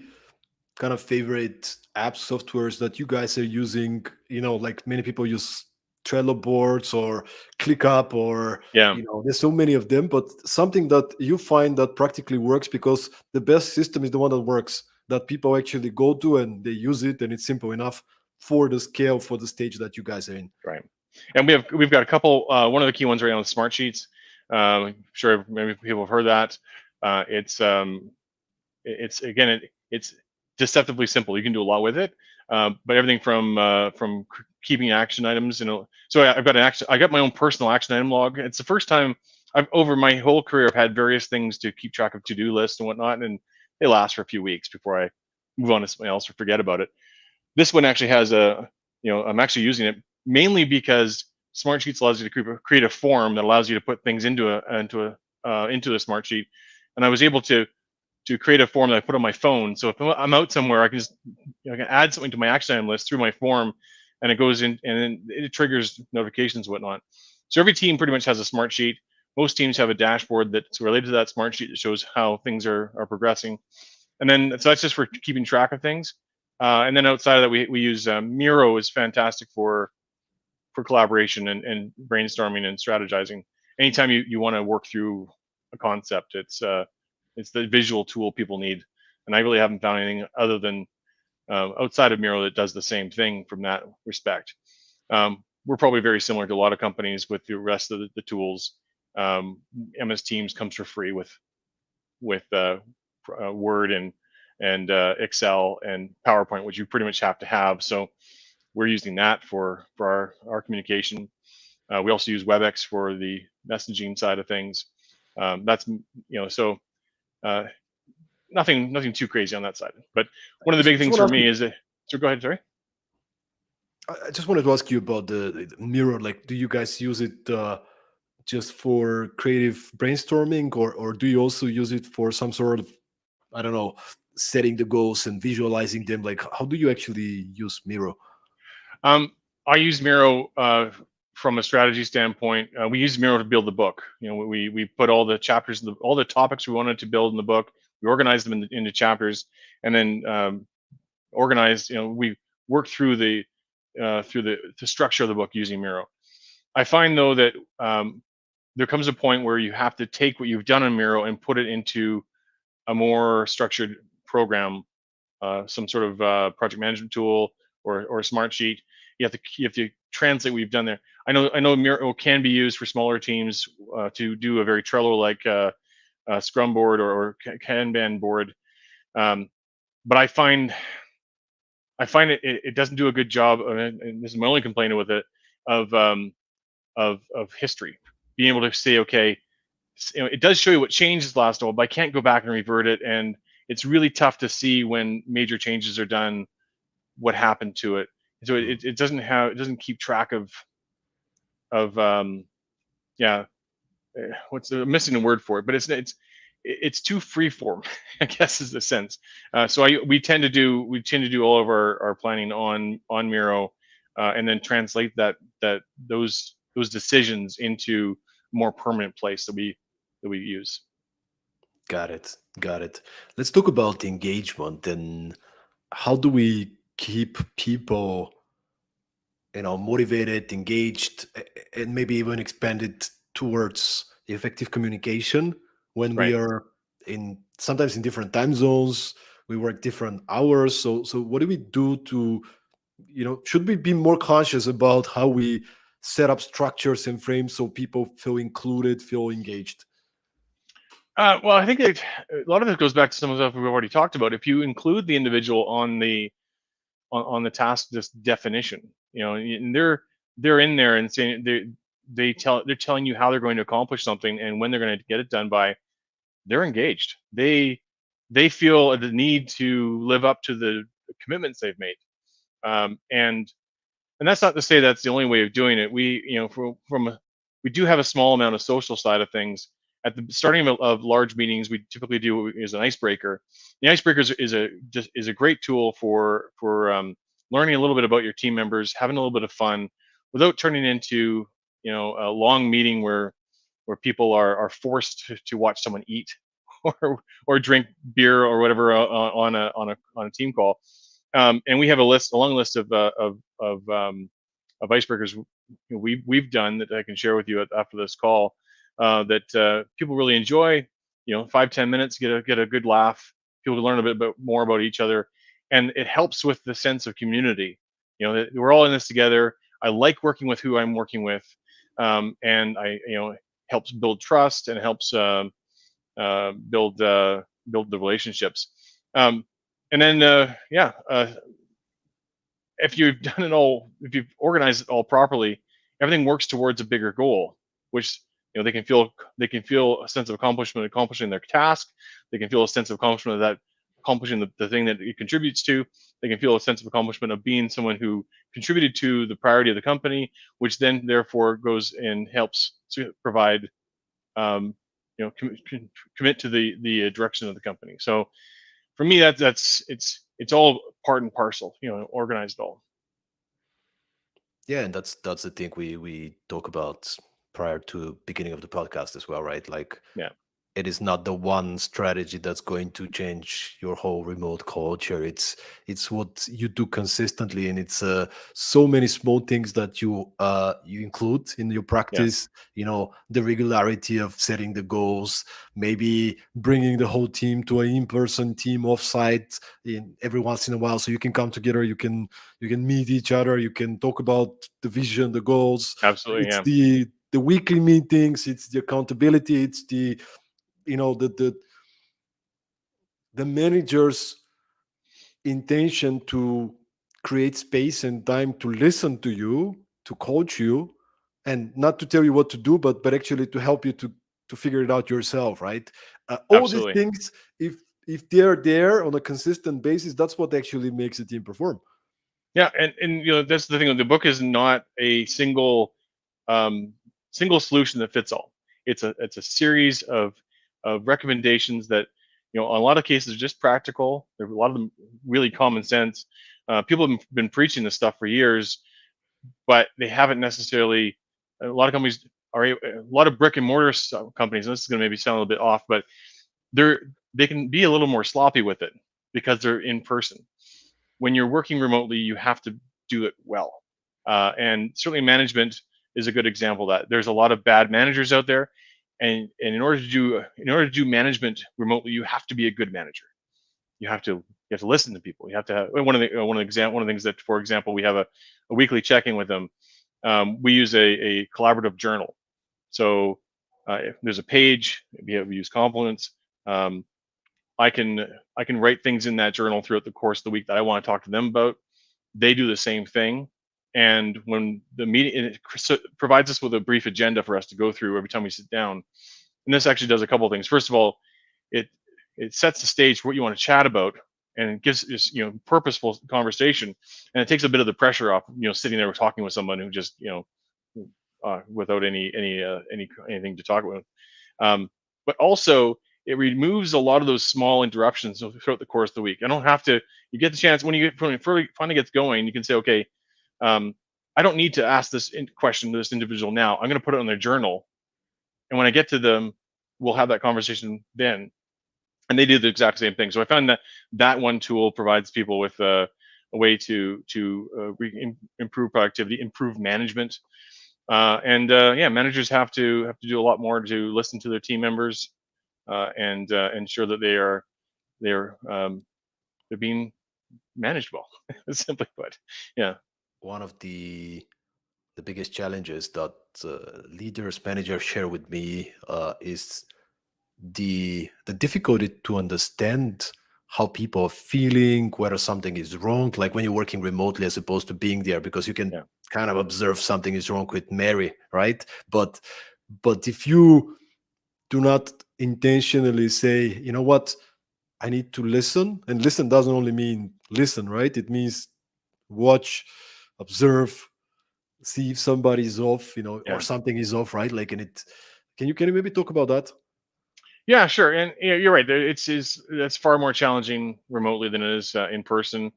kind of favorite app softwares that you guys are using? Like many people use Trello boards or ClickUp, or there's so many of them, but something that you find that practically works, because the best system is the one that works, that people actually go to and they use it, and it's simple enough for the scale, for the stage that you guys are in. Right. And we've got a couple. One of the key ones right now is Smart Sheets. I'm sure maybe people have heard that. It's deceptively simple. You can do a lot with it, but everything from keeping action items. So I got my own personal action item log. It's the first time over my whole career, I've had various things to keep track of, to-do lists and whatnot, and they last for a few weeks before I move on to something else or forget about it. This one actually has I'm actually using it mainly because Smart Sheets allows you to create a form that allows you to put things into a Smart Sheet, and I was able to create a form that I put on my phone. So if I'm out somewhere, I can just I can add something to my action item list through my form, and it goes in, and then it triggers notifications and whatnot. So every team pretty much has a Smart Sheet. Most teams have a dashboard that's related to that Smart Sheet that shows how things are progressing. And then so that's just for keeping track of things. And then outside of that, we use Miro is fantastic for collaboration and brainstorming and strategizing. Anytime you want to work through a concept, it's the visual tool people need. And I really haven't found anything other than outside of Miro that does the same thing from that respect. We're probably very similar to a lot of companies with the rest of the tools. MS Teams comes for free with Word and Excel and PowerPoint, which you pretty much have to have. So we're using that for our communication. We also use WebEx for the messaging side of things. That's so. Nothing too crazy on that side, but one of the big things for me is so go ahead. Sorry. I just wanted to ask you about the Miro. Like, do you guys use it just for creative brainstorming, or do you also use it for some sort of, I don't know, setting the goals and visualizing them? Like, how do you actually use Miro? I use Miro from a strategy standpoint. We use Miro to build the book. We put all the chapters, all the topics we wanted to build in the book. we organize them into chapters, and then organize. We work through the structure of the book using Miro. I find though that there comes a point where you have to take what you've done in Miro and put it into a more structured program, some sort of project management tool or a smart sheet. You have to translate what you've done there. I know Miro can be used for smaller teams to do a very Trello like Scrum board or Kanban board, um, but I find it doesn't do a good job, and this is my only complaint with it, of of history. Being able to say, okay, it does show you what changes last while, but I can't go back and revert it, and it's really tough to see when major changes are done, what happened to it. So Mm. it doesn't keep track of yeah, what's the missing a word for it, but it's too freeform, I guess is the sense. So we tend to do all of our planning on Miro, and then translate those decisions into more permanent place that we use. Got it. Got it. Let's talk about engagement and how do we keep people, motivated, engaged, and maybe even expanded towards effective communication when we Right. are in sometimes in different time zones, we work different hours. So what do we do to, should we be more conscious about how we set up structures and frames so people feel included, feel engaged? Well, I think a lot of it goes back to some of the stuff we've already talked about. If you include the individual on the task just definition, and they're in there and saying they're telling you how they're going to accomplish something and when they're going to get it done by, they're engaged. They feel the need to live up to the commitments they've made. And that's not to say that's the only way of doing it. We do have a small amount of social side of things. At the starting of large meetings, we typically do what is an icebreaker. The icebreaker is a great tool for learning a little bit about your team members, having a little bit of fun, without turning into a long meeting where people are forced to watch someone eat or drink beer or whatever on a team call. And we have a long list of icebreakers we've done that I can share with you after this call, that people really enjoy. 5-10 minutes, get a good laugh. People learn a bit more about each other, and it helps with the sense of community. That we're all in this together. I like working with who I'm working with, and helps build trust and helps build the relationships. Um, and then if you've organized it all properly, everything works towards a bigger goal, which they can feel a sense of accomplishment accomplishing their task. They can feel a sense of accomplishment of that accomplishing the thing that it contributes to. They can feel a sense of accomplishment of being someone who contributed to the priority of the company, which then therefore goes and helps to provide commit to the direction of the company. So for me, it's all part and parcel, organized all. Yeah, and that's the thing we talk about prior to beginning of the podcast as well, right? Like, Yeah, it is not the one strategy that's going to change your whole remote culture. It's what you do consistently, and it's so many small things that you include in your yeah, practice. The regularity of setting the goals, maybe bringing the whole team to an in-person team offsite in every once in a while, so you can come together, you can meet each other, you can talk about the vision, the goals. absolutely, It's yeah, the weekly meetings, it's the accountability, it's the you know the manager's intention to create space and time to listen to you, to coach you, and not to tell you what to do, but actually to help you to figure it out yourself, right? All these absolutely. things, if they're there on a consistent basis, that's what actually makes a team perform. Yeah, and that's the thing. The book is not a um, single solution that fits all. It's a series of recommendations that, in a lot of cases, are just practical. There are a lot of them really common sense. People have been preaching this stuff for years, but they haven't necessarily. A lot of companies a lot of brick and mortar companies. And this is going to maybe sound a little bit off, but they're they can be a little more sloppy with it because they're in person. When you're working remotely, you have to do it well. And certainly management is a good example of that. There's a lot of bad managers out there, and in order to do management remotely, you have to be a good manager. You have to listen to people. You have to have one of the things that, for example, we have a weekly check-in with them. We use a collaborative journal. So if there's a page, we use compliments. Um, I can write things in that journal throughout the course of the week that I want to talk to them about. They do the same thing, and when the meeting, it provides us with a brief agenda for us to go through every time we sit down. And this actually does a couple of things. First of all, it it sets the stage for what you want to chat about, and it gives this purposeful conversation, and it takes a bit of the pressure off sitting there talking with someone who just without anything to talk about. um, but also it removes a lot of those small interruptions throughout the course of the week. I don't have to. You get the chance when it finally gets going. You can say, okay, um, I don't need to ask this question to this individual now. I'm going to put it on their journal, and when I get to them, we'll have that conversation then. And they do the exact same thing. So I found that that one tool provides people with a way to improve productivity, improve management, and yeah, managers have to do a lot more to listen to their team members, and ensure that they're being managed well. Simply put, yeah, One of the biggest challenges that leaders, managers share with me is the difficulty to understand how people are feeling, whether something is wrong, like when you're working remotely as opposed to being there, because you can yeah, kind of observe something is wrong with Mary, right? But if you do not intentionally say, you know what, I need to listen, and listen doesn't only mean listen, right? It means watch, observe, see if somebody's off, or yeah. something is off, right? Like, and it, can you maybe talk about that? Yeah, sure. And you're right. That's far more challenging remotely than it is in person.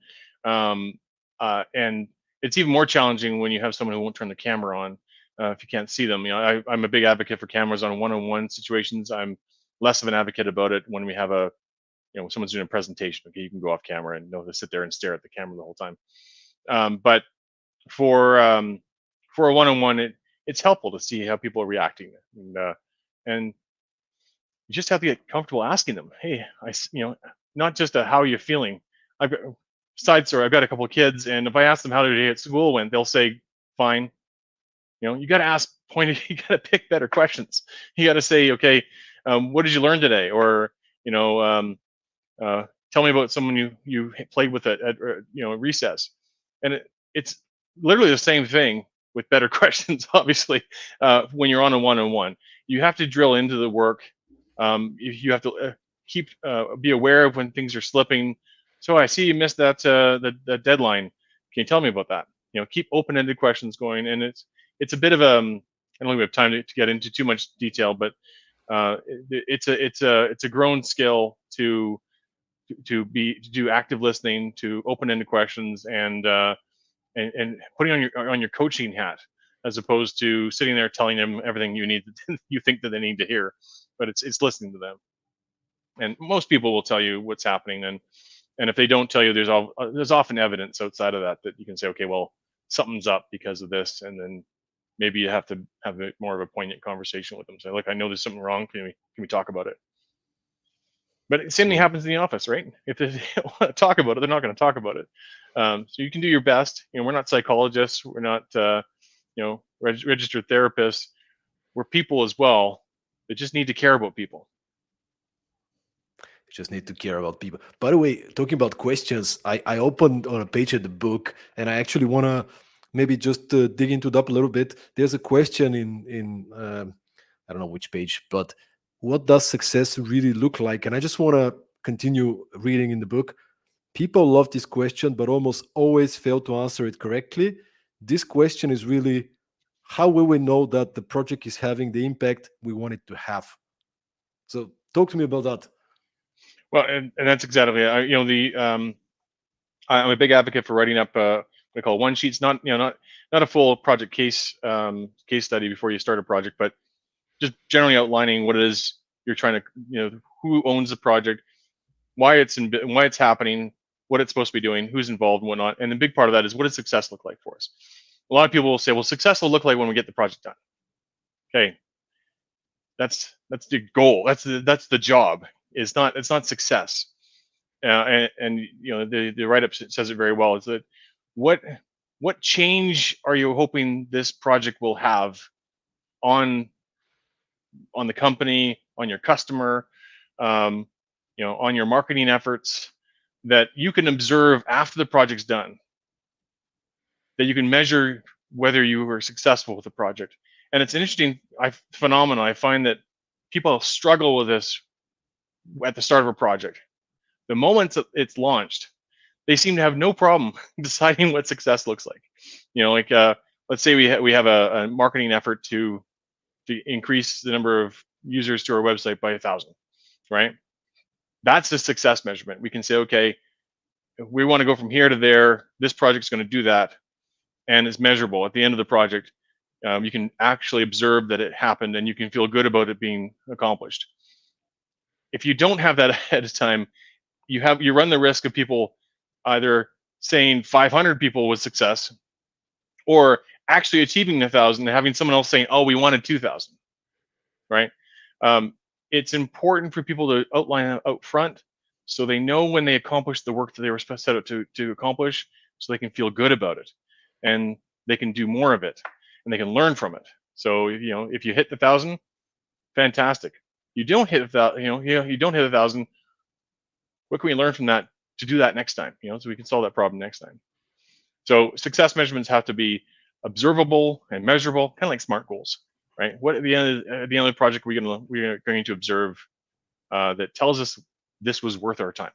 Um, and it's even more challenging when you have someone who won't turn the camera on if you can't see them. I'm a big advocate for cameras on one-on-one situations. I'm less of an advocate about it when we have when someone's doing a presentation. Okay, you can go off camera and know to sit there and stare at the camera the whole time. But for um, for a one-on-one, it's helpful to see how people are reacting, and you just have to get comfortable asking them, hey, not just a how are you feeling. I've got side story. I've got a couple of kids, and if I ask them how their day at school went, they'll say fine. You got to ask pointed. You got to pick better questions. You got to say, okay, what did you learn today? Or you know uh, tell me about someone you played with at recess. And it's literally the same thing with better questions. Obviously, when you're on a one-on-one, you have to drill into the work. You have to keep be aware of when things are slipping. So I see you missed the deadline. Can you tell me about that? Keep open-ended questions going, and it's a bit of I don't think we have time to get into too much detail, but it's a grown skill to do active listening, to open-ended questions, and putting on your coaching hat, as opposed to sitting there telling them everything you think that they need to hear. But it's listening to them. And most people will tell you what's happening, and if they don't tell you, there's often evidence outside of that you can say, okay, well, something's up because of this, and then maybe you have to have more of a poignant conversation with them. Say, look, I know there's something wrong. Can we talk about it? But the same thing So happens in the office, right? If they don't want to talk about it, they're not going to talk about it. So you can do your best. We're not psychologists. We're not, registered therapists. We're people as well. They just need to care about people. you just need to care about people. By the way, talking about questions, I opened on a page of the book, and I actually want to maybe just dig into that a little bit. There's a question in I don't know which page, but what does success really look like? And I just want to continue reading in the book. People love this question, but almost always fail to answer it correctly. This question is really, how will we know that the project is having the impact we want it to have? So talk to me about that. Well, and that's exactly it. I'm a big advocate for writing up what we call one sheets, not a full project case study before you start a project, but just generally outlining what it is you're trying to, who owns the project, why it's happening, what it's supposed to be doing, who's involved, and whatnot. And the big part of that is, what does success look like for us? A lot of people will say, well, success will look like when we get the project done. Okay, that's the goal. That's the job. It's not success. And you know, the write up says it very well. Is that what what change are you hoping this project will have on the company, on your customer, um, you know, on your marketing efforts, that you can observe after the project's done, that you can measure whether you were successful with the project. And it's an interesting phenomenon. I find that people struggle with this at the start of a project. The moment it's launched, they seem to have no problem deciding what success looks like. You know, like let's say we have a marketing effort to increase the number of users to our website by 1,000, right? That's the success measurement. We can say, okay, if we want to go from here to there, this project's going to do that, and it's measurable. At the end of the project, you can actually observe that it happened, and you can feel good about it being accomplished. If you don't have that ahead of time, you run the risk of people either saying 500 people was success, or actually achieving 1,000 and having someone else saying, "Oh, we wanted 2,000." Right? It's important for people to outline out front, so they know when they accomplish the work that they were set out to accomplish, so they can feel good about it, and they can do more of it, and they can learn from it. So you know, if you hit the 1,000, fantastic. You don't hit you don't hit 1,000. What can we learn from that to do that next time? You know, so we can solve that problem next time. So success measurements have to be observable and measurable, kind of like SMART goals, right? What at the end of the project we're going to observe that tells us this was worth our time.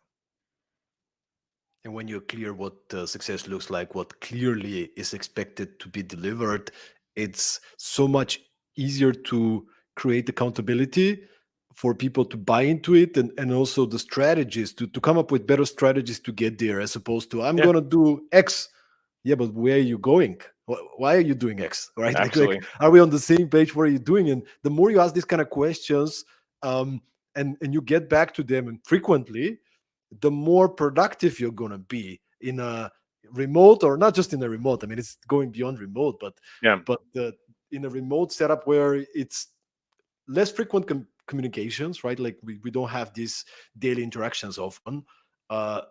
And when you're clear what success looks like, what clearly is expected to be delivered, it's so much easier to create accountability for people to buy into it, and also the strategies to come up with better strategies to get there, as opposed to, I'm Yeah, going to do X. Yeah, but where are you going? Why are you doing X? Right? Like, absolutely. are we on the same page? What are you doing? And the more you ask these kind of questions, and you get back to them and frequently, the more productive you're going to be in a remote, or not just in a remote. I mean, it's going beyond remote, but Yeah, in a remote setup where it's less frequent communications, right? Like we don't have these daily interactions often.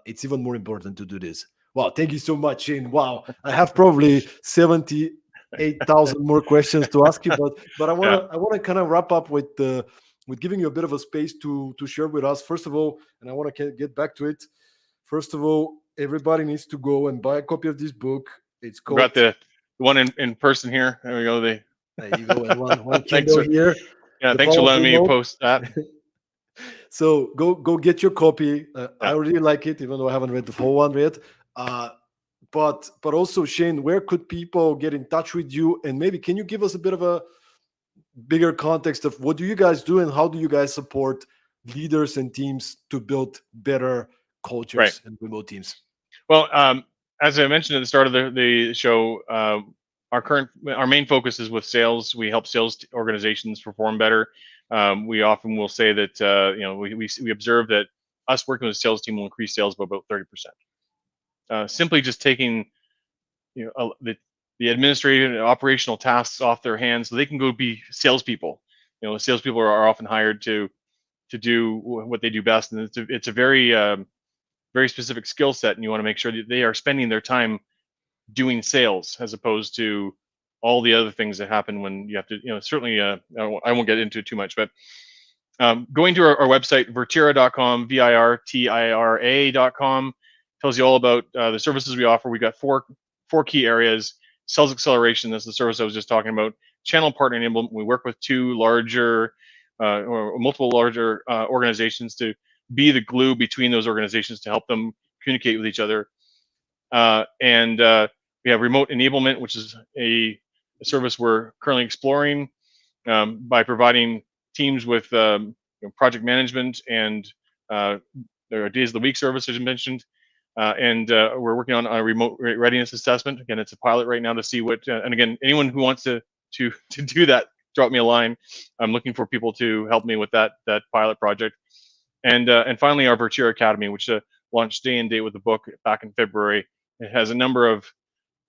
It's even more important to do this. Wow, thank you so much, Shane. Wow, I have probably 78,000 more questions to ask you, but yeah. I want to kind of wrap up with giving you a bit of a space to share with us. First of all, and I want to get back to it. First of all, everybody needs to go and buy a copy of this book. It's We've got called. the one in person here. There we go. There you go, and one Thanks Kindle for here. yeah, The thanks for power of letting me remote. post that. So go get your copy. I Yeah. really like it, even though I haven't read the full one yet. But also, Shane, where could people get in touch with you? And maybe can you give us a bit of a bigger context of what do you guys do, and how do you guys support leaders and teams to build better Right. cultures and remote teams? Well, as I mentioned at the start of the show, our main focus is with sales. We help sales organizations perform better. We often will say that you know, we observe that us working with a sales team will increase sales by about 30%. Simply just taking, you know, the administrative and operational tasks off their hands, so they can go be salespeople. You know, salespeople are often hired to do what they do best, and it's a very very specific skill set, and you want to make sure that they are spending their time doing sales as opposed to all the other things that happen when you have to, you know, certainly I won't get into it too much, but going to our website, virtira.com, virtira.com, tells you all about the services we offer. We got four key areas: sales acceleration, that's the service I was just talking about; channel partner enablement, we work with two larger or multiple larger organizations to be the glue between those organizations to help them communicate with each other. And we have remote enablement, which is a service we're currently exploring by providing teams with you know, project management and there are days of the week service, as you mentioned. And we're working on a remote readiness assessment. Again, it's a pilot right now to see what. And again, anyone who wants to do that, drop me a line. I'm looking for people to help me with that pilot project. And finally, our Virtira Academy, which launched day and date with the book back in February. It has a number of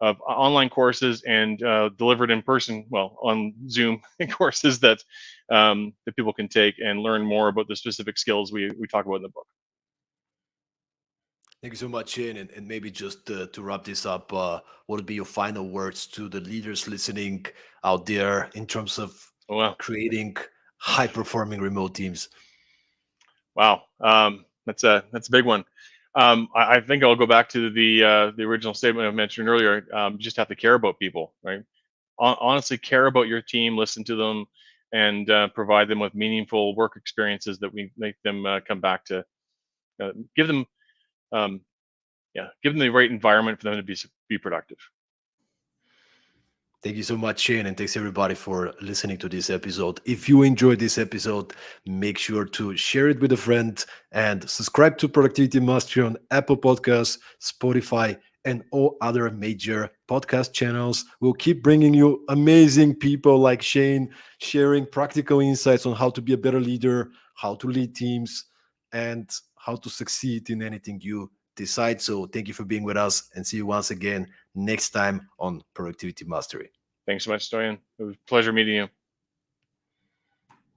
online courses and delivered in person, well, on Zoom courses that people can take and learn more about the specific skills we talk about in the book. Thank you so much, Shane. And maybe just to wrap this up, what would be your final words to the leaders listening out there in terms of Well, creating high performing remote teams? wow, that's a big one. I think I'll go back to the original statement I mentioned earlier. You just have to care about people, right? Honestly, care about your team, listen to them, and provide them with meaningful work experiences that we make them come back to. Give them, um, yeah, give them the right environment for them to be productive. Thank you so much, Shane, and thanks everybody for listening to this episode. If you enjoyed this episode, make sure to share it with a friend and subscribe to Productivity Mastery on Apple Podcasts, Spotify, and all other major podcast channels. We'll keep bringing you amazing people like Shane, sharing practical insights on how to be a better leader, how to lead teams, and how to succeed in anything you decide. So thank you for being with us, and see you once again next time on Productivity Mastery. Thanks so much, Stoyan. It was a pleasure meeting you.